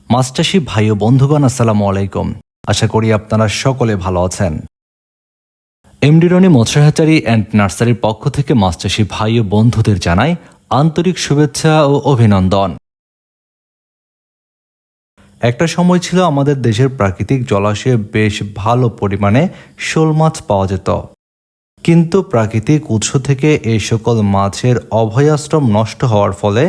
মাছ চাষী ভাই ও বন্ধুগণ, আসসালামু আলাইকুম। আশা করি আপনারা সকলে ভালো আছেন। এমডি রনি মৎস্য হ্যাচারি অ্যান্ড নার্সারির পক্ষ থেকে মাছ চাষী ভাই ও বন্ধুদের জানাই আন্তরিক শুভেচ্ছা ও অভিনন্দন। একটা সময় ছিল আমাদের দেশের প্রাকৃতিক জলাশয়ে বেশ ভালো পরিমাণে শোল মাছ পাওয়া যেত, কিন্তু প্রাকৃতিক উৎস থেকে এই সকল মাছের অভয়াশ্রম নষ্ট হওয়ার ফলে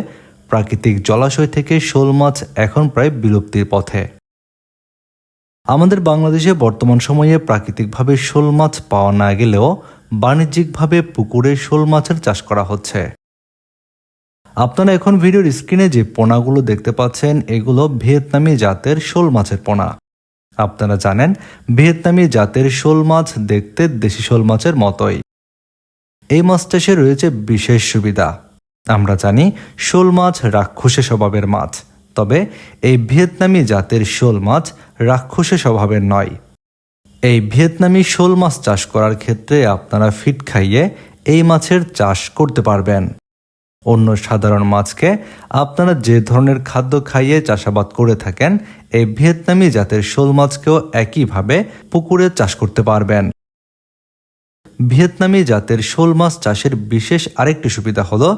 প্রাকৃতিক জলাশয় থেকে শোল মাছ এখন প্রায় বিলুপ্তির পথে। আমাদের বাংলাদেশে বর্তমান সময়ে প্রাকৃতিকভাবে শোল মাছ পাওয়া না গেলেও বাণিজ্যিকভাবে পুকুরে শোল মাছের চাষ করা হচ্ছে। আপনারা এখন ভিডিওর স্ক্রিনে যে পোনাগুলো দেখতে পাচ্ছেন, এগুলো ভিয়েতনামি জাতের শোল মাছের পোনা। আপনারা জানেন ভিয়েতনামি জাতের শোল মাছ দেখতে দেশি শোল মাছের মতোই। এই মাছ চাষে রয়েছে বিশেষ সুবিধা। আমরা জানি শোল মাছ রাক্ষসে স্বভাবের মাছ, তবে এই ভিয়েতনামি জাতের শোল মাছ রাক্ষসে স্বভাবের নয়। এই ভিয়েতনামি শোল মাছ চাষ করার ক্ষেত্রে আপনারা ফিড খাইয়ে এই মাছের চাষ করতে পারবেন। অন্য সাধারণ মাছকে আপনারা যে ধরনের খাদ্য খাইয়ে চাষাবাদ করে থাকেন, এই ভিয়েতনামি জাতের শোল মাছকেও একইভাবে পুকুরে চাষ করতে পারবেন। ভিয়েতনামি জাতের শোল মাছ চাষের বিশেষ আরেকটি সুবিধা হলো,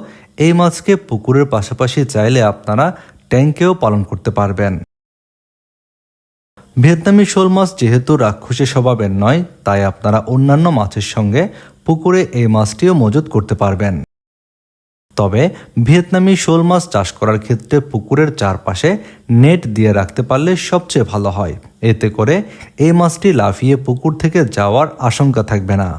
এই মাছকে পুকুরের পাশাপাশি চাইলে আপনারা ট্যাঙ্কেও পালন করতে পারবেন। ভিয়েতনামি শোল মাছ যেহেতু রাক্ষসী স্বভাবের নয়, তাই আপনারা অন্যান্য মাছের সঙ্গে পুকুরে এই মাছটিও মজুত করতে পারবেন। তবে ভিয়েতনামি শোল মাছ চাষ করার ক্ষেত্রে পুকুরের চারপাশে নেট দিয়ে রাখতে পারলে সবচেয়ে ভালো হয়। এতে করে এই মাছটি লাফিয়ে পুকুর থেকে যাওয়ার আশঙ্কা থাকবে না।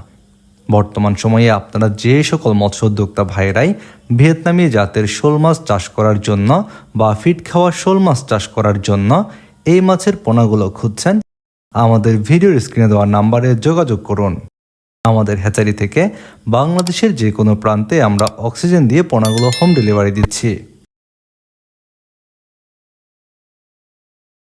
বর্তমান সময়ে আপনারা যে সকল মৎস্য উদ্যোক্তা ভাইরাই ভিয়েতনামি জাতের শোল মাছ চাষ করার জন্য বা ফিড খাওয়া শোল মাছ চাষ করার জন্য এই মাছের পোনাগুলো খুঁজছেন, আমাদের ভিডিওর স্ক্রিনে দেওয়া নাম্বারে যোগাযোগ করুন। আমাদের হ্যাচারি থেকে বাংলাদেশের যে কোনো প্রান্তে আমরা অক্সিজেন দিয়ে পোনাগুলো হোম ডেলিভারি দিচ্ছি।